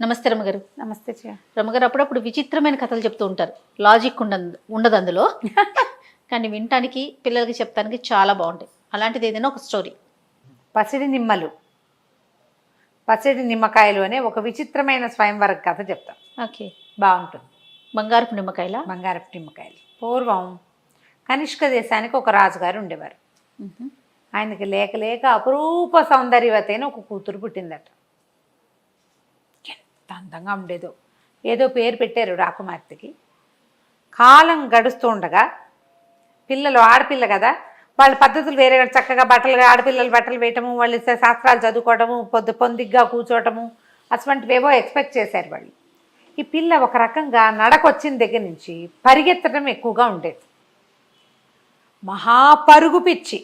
నమస్తే రమగారు. నమస్తే రమగారు అప్పుడప్పుడు విచిత్రమైన కథలు చెప్తూ ఉంటారు. లాజిక్ ఉండదు అందులో. కానీ వినటానికి పిల్లలకి చెప్తానికి చాలా బాగుంటాయి. అలాంటిది ఏదైనా ఒక స్టోరీ. పసిడి నిమ్మకాయలు అనే ఒక విచిత్రమైన స్వయంవర కథ చెప్తాం. ఓకే, బాగుంటుంది. బంగారపు నిమ్మకాయల? బంగారపు నిమ్మకాయలు. పూర్వం కనిష్క దేశానికి ఒక రాజుగారు ఉండేవారు. ఆయనకి లేక లేక అపురూప సౌందర్యవతి అని ఒక కూతురు పుట్టిందట. ఎంత అందంగా ఉండేదో. ఏదో పేరు పెట్టారు రాకుమార్తెకి. కాలం గడుస్తూ ఉండగా పిల్లలు, ఆడపిల్ల కదా, వాళ్ళ పద్ధతులు వేరే, చక్కగా ఆడపిల్లలు బట్టలు వేయటము, వాళ్ళు శాస్త్రాలు చదువుకోవటము, పొందిగ్గా కూర్చోవటము, అటువంటివేవో ఎక్స్పెక్ట్ చేశారు వాళ్ళు. ఈ పిల్ల ఒక రకంగా నడకొచ్చిన దగ్గర నుంచి పరిగెత్తడం ఎక్కువగా ఉండేది. మహాపరుగు పిచ్చి.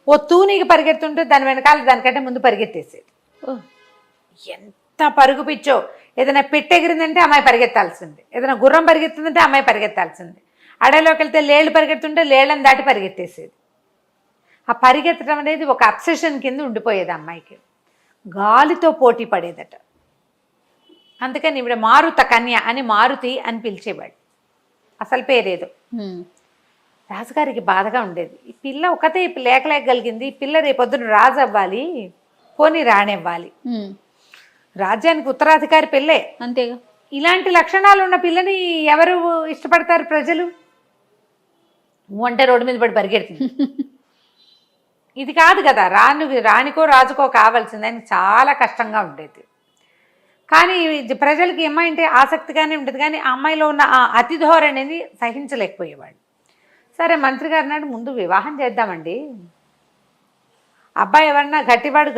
ఓ తూనీకి పరిగెత్తుంటే దాని వెనకాల దానికంటే ముందు పరిగెత్తేసేది. ఎంత పరుగు పిచ్చో! ఏదైనా పెట్టెగిరిందంటే అమ్మాయి పరిగెత్తాల్సింది, ఏదైనా గుర్రం పరిగెత్తుందంటే అమ్మాయి పరిగెత్తాల్సింది. అడవిలోకి వెళ్తే లేళ్ళు పరిగెత్తుంటే లేళ్ళని దాటి పరిగెత్తేసేది. ఆ పరిగెత్తడం అనేది ఒక అబ్సెషన్ కింద ఉండిపోయేది అమ్మాయికి. గాలితో పోటీ పడేదట. అందుకని ఇప్పుడు మారుత కన్య అని మారుతి అని పిలిచేవాడు. అసలు పేరేదో. రాజుగారికి బాధగా ఉండేది. ఈ పిల్ల ఒకతే లేకలేకగలిగింది. ఈ పిల్ల రేపొద్దున రాజు అవ్వాలి, పోనీ రానివ్వాలి. రాజ్యానికి ఉత్తరాధికారి పిల్లే, అంతేగా. ఇలాంటి లక్షణాలు ఉన్న పిల్లని ఎవరు ఇష్టపడతారు ప్రజలు? అంటే రోడ్డు మీద పడి పరిగెడుతుంది. ఇది కాదు కదా, రానికో రాజుకో కావాల్సిందని చాలా కష్టంగా ఉండేది. కానీ ప్రజలకి ఏమంటే ఆసక్తిగానే ఉండేది. కానీ ఆ అమ్మాయిలో ఉన్న ఆ అతి ధోరణిని సహించలేకపోయేవాడు. సరే, మంత్రి గారు నాడు ముందు వివాహం చేద్దామండి. అబ్బాయి ఎవరన్నా గట్టివాడు,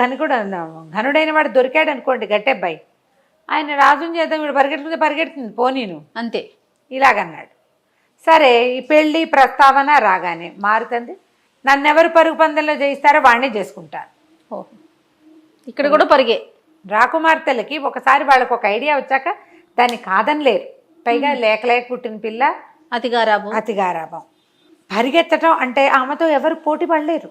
ఘనుడైన వాడు దొరికాడు అనుకోండి, గట్టి అబ్బాయి, ఆయన రాజుని చేద్దాం, వీడు పరిగెడుతుంది పోనీను అంతే ఇలాగన్నాడు. సరే, ఈ పెళ్ళి ప్రస్తావన రాగానే మారుతుంది. నన్నెవరు పరుగు పందెంలో జయిస్తారో వాడినే చేసుకుంటారు. ఇక్కడ కూడా పరిగే. రాకుమార్తెలకి ఒకసారి వాళ్ళకు ఒక ఐడియా వచ్చాక దాన్ని కాదనలేరు. పైగా లేక పుట్టిన పిల్ల, అతిగారాభం. పరిగెత్తటం అంటే ఆమెతో ఎవరు పోటీ పడలేరు.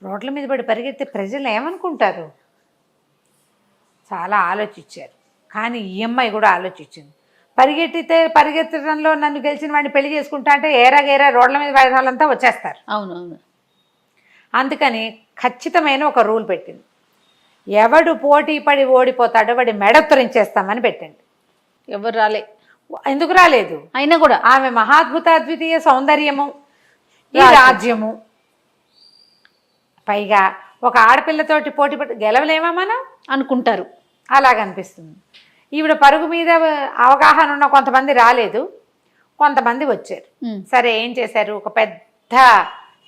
రోడ్ల మీద పడి పరిగెత్తే ప్రజలు ఏమనుకుంటారు? చాలా ఆలోచించారు. కానీ ఈ అమ్మాయి కూడా ఆలోచించింది. పరిగెత్తడంలో నన్ను గెలిచిన వాడిని పెళ్లి చేసుకుంటా అంటే ఏరా రోడ్ల మీద వాళ్ళంతా వచ్చేస్తారు. అవునవును. అందుకని ఖచ్చితమైన ఒక రూల్ పెట్టింది. ఎవడు పోటీ పడి ఓడిపోతాడో వాడి మెడత్తరించేస్తామని పెట్టండి. ఎవరు రాలే. ఎందుకు రాలేదు? అయినా కూడా ఆమె మహాద్భుత అద్వితీయ సౌందర్యము, ఈ రాజ్యము, పైగా ఒక ఆడపిల్లతోటి పోటీ పడి గెలవలేమా మనం అనుకుంటారు. అలాగనిపిస్తుంది. ఈవిడ పరుగు మీద అవగాహన ఉన్న కొంతమంది రాలేదు, కొంతమంది వచ్చారు. సరే, ఏం చేశారు? ఒక పెద్ద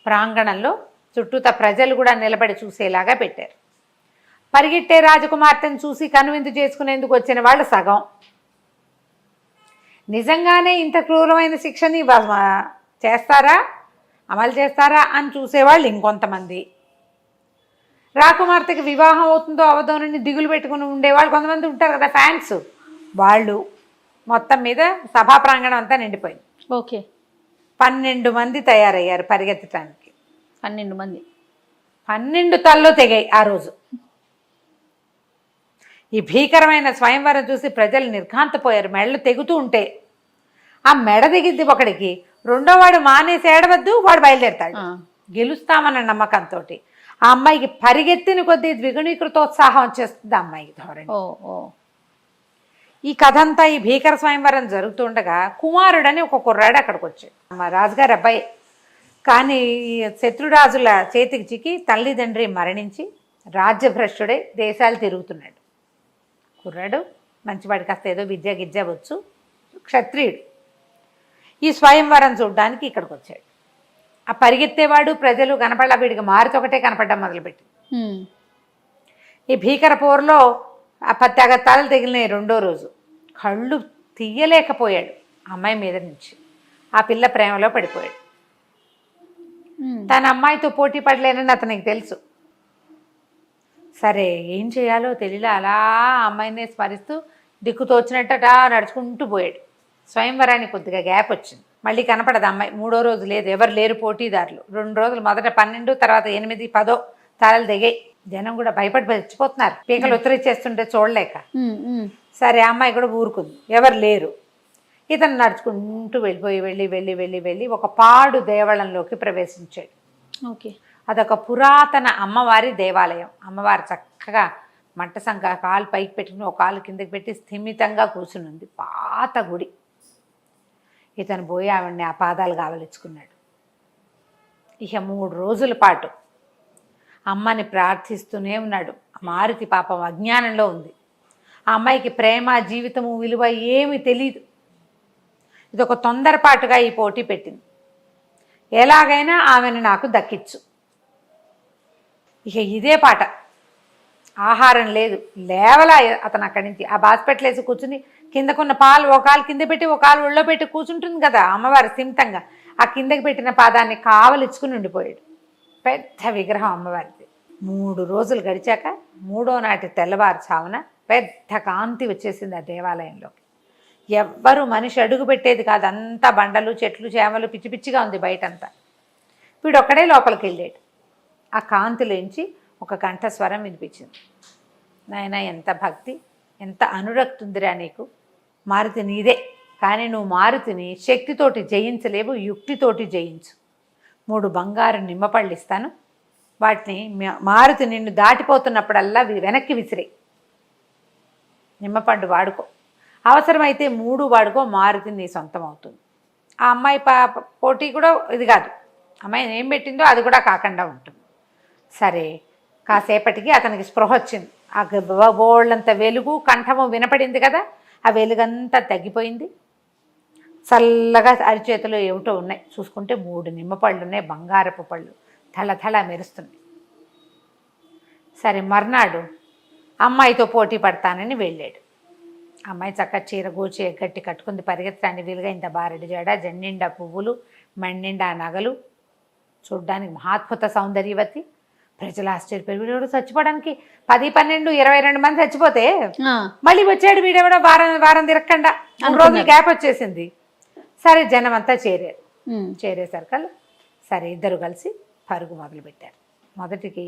ప్రాంగణంలో చుట్టూతా ప్రజలు కూడా నిలబడి చూసేలాగా పెట్టారు. పరిగెట్టే రాజకుమార్తెను చూసి కనువిందు చేసుకునేందుకు వచ్చిన వాళ్ళు సగం. నిజంగానే ఇంత క్రూరమైన శిక్షని అమలు చేస్తారా అని చూసేవాళ్ళు ఇంకొంతమంది. రాకుమార్తెకి వివాహం అవుతుందో అవదోనని దిగులు పెట్టుకుని ఉండేవాళ్ళు కొంతమంది ఉంటారు కదా, ఫ్యాన్స్. వాళ్ళు మొత్తం మీద సభా ప్రాంగణం అంతా నిండిపోయింది. ఓకే, 12 మంది తయారయ్యారు పరిగెత్తడానికి. 12 మంది, 12 తల్లో తెగాయి ఆ రోజు. ఈ భీకరమైన స్వయంవరం చూసి ప్రజలు నిర్ఘాంతపోయారు. మెడలు తెగుతూ ఉంటే ఆ మెడ దిగిద్ది ఒకడికి, రెండో వాడు మానేసి ఏడవద్దు, వాడు బయలుదేరతాడు. గెలుస్తామన్న నమ్మకంతో ఆ అమ్మాయికి పరిగెత్తిన కొద్దీ ద్విగుణీకృతోత్సాహం వచ్చేస్తుంది ఆ అమ్మాయికి ధోరణి. ఈ కథ అంతా, ఈ భీకర స్వయంవరం జరుగుతుండగా కుమారుడని ఒక కుర్రాడు అక్కడికి వచ్చాడు. మా రాజుగారి అబ్బాయి. కానీ ఈ శత్రురాజుల చేతికి చిక్కి తల్లిదండ్రి మరణించి రాజ్యభ్రష్టుడై దేశాలు తిరుగుతున్నాడు. కుర్రాడు మంచివాడి, కాస్త ఏదో విద్య గిజ్జ వచ్చు, క్షత్రియుడు. ఈ స్వయంవరం చూడడానికి ఇక్కడికి వచ్చాడు. ఆ పరిగెత్తేవాడు ప్రజలు కనపడ, వీడికి మారుతొకటే కనపడడం మొదలుపెట్టి ఈ భీకర పోరులో ఆ తెగతాలు తెగిలినాయి. రెండో రోజు కళ్ళు తీయలేకపోయాడు అమ్మాయి మీద నుంచి. ఆ పిల్ల ప్రేమలో పడిపోయాడు. తన అమ్మాయితో పోటీ పడలేనని అతనికి తెలుసు. సరే, ఏం చేయాలో తెలియలే. అలా అమ్మాయిని స్మరిస్తూ దిక్కుతోచినట్టట నడుచుకుంటూ పోయాడు. స్వయంవరానికి కొద్దిగా గ్యాప్ వచ్చింది. మళ్ళీ కనపడదు అమ్మాయి. 3వ రోజు లేదు, ఎవరు లేరు పోటీదారులు. 2 రోజులు, మొదట 12, తర్వాత 8, 10 తాళాలు దిగాయి. జనం కూడా భయపడి చచ్చిపోతున్నారు, పీకలు ఉత్తరిచ్చేస్తుంటే చూడలేక. సరే ఆ అమ్మాయి కూడా ఊరుకుంది, ఎవరు లేరు. ఇతను నడుచుకుంటూ వెళ్ళి ఒక పాడు దేవాలయంలోకి ప్రవేశించాడు. ఓకే. అదొక పురాతన అమ్మవారి దేవాలయం. అమ్మవారు చక్కగా మంట సంక కాలు పైకి పెట్టుకుని ఒక కాలు కిందకి పెట్టి స్థిమితంగా కూర్చుని ఉంది. పాత గుడి. ఇతను పోయి ఆవిడ్ని ఆ పాదాలు కావలించుకున్నాడు. ఇక 3 రోజుల పాటు అమ్మని ప్రార్థిస్తూనే ఉన్నాడు. మారుతి పాపం అజ్ఞానంలో ఉంది. ఆ అమ్మాయికి ప్రేమ, జీవితము విలువ ఏమీ తెలియదు. ఇదొక తొందరపాటుగా ఈ పోటీ పెట్టింది. ఎలాగైనా ఆమెను నాకు దక్కించు. ఇక ఇదే పాట. ఆహారం లేదు, లేవలా అతను అక్కడి నుంచి. ఆ బాస్పెట్లేసి కూర్చుని కిందకున్న పాలు ఒక కాలు కింద పెట్టి ఒక కాలు ఒళ్ళో పెట్టి కూర్చుంటుంది కదా అమ్మవారు స్థిమితంగా. ఆ కిందకి పెట్టిన పాదాన్ని కావలిచ్చుకుని ఉండిపోయాడు. పెద్ద విగ్రహం అమ్మవారిది. 3 రోజులు గడిచాక 3వ నాటి తెల్లవారుచావున పెద్ద కాంతి వచ్చేసింది ఆ దేవాలయంలోకి. ఎవ్వరూ మనిషి అడుగు పెట్టేది కాదు. అంతా బండలు, చెట్లు, చేమలు, పిచ్చి పిచ్చిగా ఉంది బయటంతా. వీడు ఒక్కడే లోపలికి వెళ్ళాడు. ఆ కాంతిలోంచి ఒక కంఠస్వరం వినిపించింది. నాయన, ఎంత భక్తి, ఎంత అనురక్తి ఉందిరా నీకు. మారుతి నీదే, కానీ నువ్వు మారుతిని శక్తితోటి జయించలేవు, యుక్తితోటి జయించు. 3 బంగారు నిమ్మపళ్ళు ఇస్తాను. వాటిని మారుతి నిన్ను దాటిపోతున్నప్పుడల్లా వెనక్కి విసిరే. నిమ్మపండు వాడుకో, అవసరమైతే 3 వాడుకో. మారుతి నీ సొంతం అవుతుంది. ఆ అమ్మాయి పోటీ కూడా ఇది కాదు. అమ్మాయి ఏం పెట్టిందో అది కూడా కాకుండా ఉంటుంది. సరే, కాసేపటికి అతనికి స్పృహ వచ్చింది. ఆ బోళ్ళంత వెలుగు, కంఠము వినపడింది కదా, ఆ వెలుగంతా తగ్గిపోయింది. చల్లగా అరిచేతిలో ఏమిటో ఉన్నాయి. చూసుకుంటే 3 నిమ్మపళ్ళు ఉన్నాయి, బంగారపు పళ్ళు, థళథళ మెరుస్తున్నాయి. సరే, మర్నాడు అమ్మాయితో పోటీ పడతానని వెళ్ళాడు. అమ్మాయి చక్కగా చీర గోచి గట్టి కట్టుకుంది. పరిగెత్తడానికి వీలుగా ఇంత బారెడు జడ, జన్నిండా పువ్వులు, మణ్నిండా నగలు, చూడ్డానికి మహాద్భుత సౌందర్యవతి. ప్రజలు ఆశ్చర్యపోయి, వీడెవడు చచ్చిపోవడానికి 10, 12, 22 మంది చచ్చిపోతే మళ్ళీ వచ్చాడు వీడెవడో వారం తిరగకుండా. 3 రోజులు గ్యాప్ వచ్చేసింది. సరే, జనం అంతా చేరారు. చేరేసరికల్లా సరే ఇద్దరు కలిసి పరుగు మొదలుపెట్టారు. మొదటికి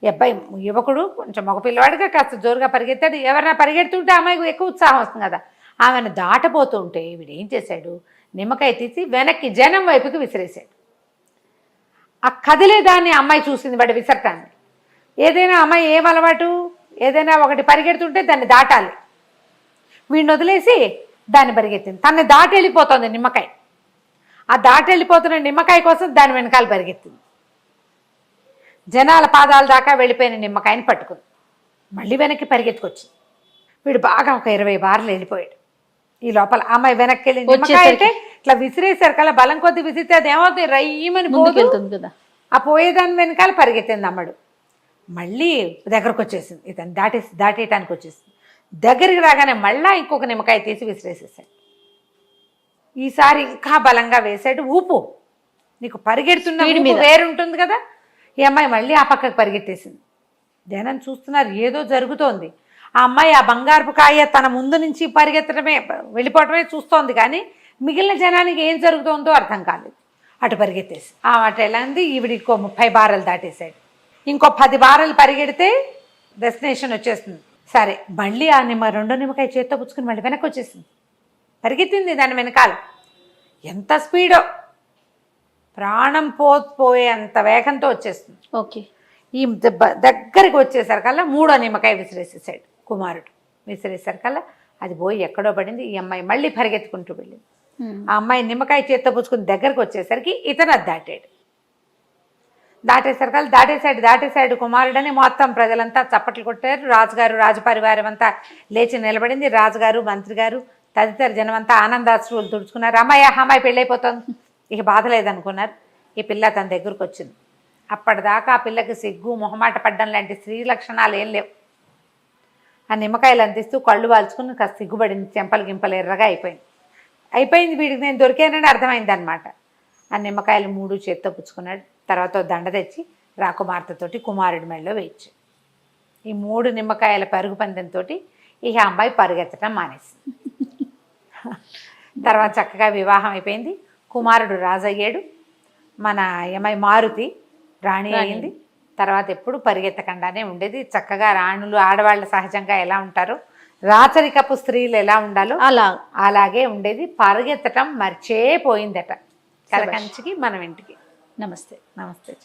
అబ్బాయి యువకుడు కొంచెం మగపిల్లవాడిగా కాస్త జోరుగా పరిగెత్తాడు. ఎవరైనా పరిగెడుతుంటే అమ్మాయికి ఎక్కువ ఉత్సాహం వస్తుంది కదా. ఆమెను దాటపోతుంటే వీడు ఏం చేశాడు, నిమ్మకాయ తీసి వెనక్కి జనం వైపుకి విసిరేశాడు. ఆ కదిలేదాన్ని అమ్మాయి చూసింది, వాడు విసరటాన్ని. ఏదైనా అమ్మాయి ఏం అలవాటు, ఏదైనా ఒకటి పరిగెడుతుంటే దాన్ని దాటాలి. వీడిని వదిలేసి దాన్ని పరిగెత్తింది. తనని దాటి వెళ్ళిపోతుంది నిమ్మకాయ. ఆ దాటి వెళ్ళిపోతున్న నిమ్మకాయ కోసం దాని వెనకాల పరిగెత్తింది. జనాల పాదాల దాకా వెళ్ళిపోయిన నిమ్మకాయని పట్టుకుంది. మళ్ళీ వెనక్కి పరిగెత్తుకొచ్చింది. వీడు బాగా ఒక 20 బార్లు వెళ్ళిపోయాడు. ఈ లోపల అమ్మాయి వెనక్కి వెళ్ళి నిమ్మకాయ అంటే ఇట్లా విసిరేసారు కదా, బలం కొద్ది విసిరితే అది ఏమవుతుంది, రయ్యమని పోతుంది కదా. ఆ పోయేదాని వెనకాల పరిగెత్తింది అమ్మడు. మళ్ళీ దగ్గరకు వచ్చేసింది. ఇతను దాటేయటానికి వచ్చేసింది. దగ్గరికి రాగానే మళ్ళా ఇంకొక నిమ్మకాయ తీసి విసిరేసేసాడు. ఈసారి ఇంకా బలంగా వేసాడు. ఊపు, నీకు పరిగెడుతున్న ఊపు వేరుంటుంది కదా. ఈ అమ్మాయి మళ్ళీ ఆ పక్కకు పరిగెత్తేసింది. జనం చూస్తున్నారు, ఏదో జరుగుతోంది. ఆ అమ్మాయి ఆ బంగారపు కాయ తన ముందు నుంచి పరిగెత్తడమే, వెళ్ళిపోవటమే చూస్తోంది. కానీ మిగిలిన జనానికి ఏం జరుగుతుందో అర్థం కాలేదు. అటు పరిగెత్తేసి అటు ఎలా ఉంది. ఈవిడ ఇంకో 30 బారలు దాటేశాడు. ఇంకో 10 బారలు పరిగెడితే డెస్టినేషన్ వచ్చేస్తుంది. సరే, మళ్ళీ ఆ 2 నిమ్మకాయ చేత్తో పుచ్చుకుని మళ్ళీ వెనక్కి వచ్చేసింది. పరిగెత్తింది దాని వెనకాల. ఎంత స్పీడో, ప్రాణం పోయేంత వేగంతో వచ్చేస్తుంది. ఓకే. ఈ దగ్గరికి వచ్చేసరికల్లా 3వ నిమ్మకాయ విసిరేసేసాడు కుమారుడు. విసిరేసరికల్లా అది పోయి ఎక్కడో పడింది. ఈ అమ్మాయి మళ్ళీ పరిగెత్తుకుంటూ వెళ్ళింది. ఆ అమ్మాయి నిమ్మకాయ చేత్తో పుచ్చుకుని దగ్గరకు వచ్చేసరికి ఇతను అది దాటాడు. దాటేశాడు కుమారుడని మొత్తం ప్రజలంతా చప్పట్లు కొట్టారు. రాజుగారు, రాజపరివారం అంతా లేచి నిలబడింది. రాజుగారు, మంత్రి గారు, తదితర జనం అంతా ఆనందాశ్రువులు తుడుచుకున్నారు. అమ్మాయి పెళ్ళైపోతుంది, ఇక బాధ లేదనుకున్నారు. ఈ పిల్ల తన దగ్గరకు వచ్చింది. అప్పటిదాకా ఆ పిల్లకి సిగ్గు, మొహమాట పడ్డం లాంటి స్త్రీ లక్షణాలు ఏం లేవు. ఆ నిమ్మకాయలు అందిస్తూ కళ్ళు వాల్చుకుని కాస్త సిగ్గుపడింది. చెంపలు గింపలు ఎర్రగా అయిపోయింది. వీడికి నేను దొరికానని అర్థమైంది అనమాట. ఆ నిమ్మకాయలు 3 చేత్తో పుచ్చుకున్నాడు. తర్వాత దండ తెచ్చి రాకుమార్తెతోటి కుమారుడి మెడలో వేయచ్చు. ఈ 3 నిమ్మకాయల పరుగు పందెంతో ఇక అమ్మాయి పరుగెత్తడం మానేసింది. తర్వాత చక్కగా వివాహం అయిపోయింది. కుమారుడు రాజు అయ్యాడు. మన అమ్మాయి మారుతి రాణి అయింది. తర్వాత ఎప్పుడు పరిగెత్తకుండానే ఉండేది. చక్కగా రాణులు ఆడవాళ్ళు సహజంగా ఎలా ఉంటారో, రాచరికపు స్త్రీలు ఎలా ఉండాలో అలా అలాగే ఉండేది. పరిగెత్తటం మర్చే పోయిందట. కలకంచికి మనం ఇంటికి. నమస్తే. నమస్తే.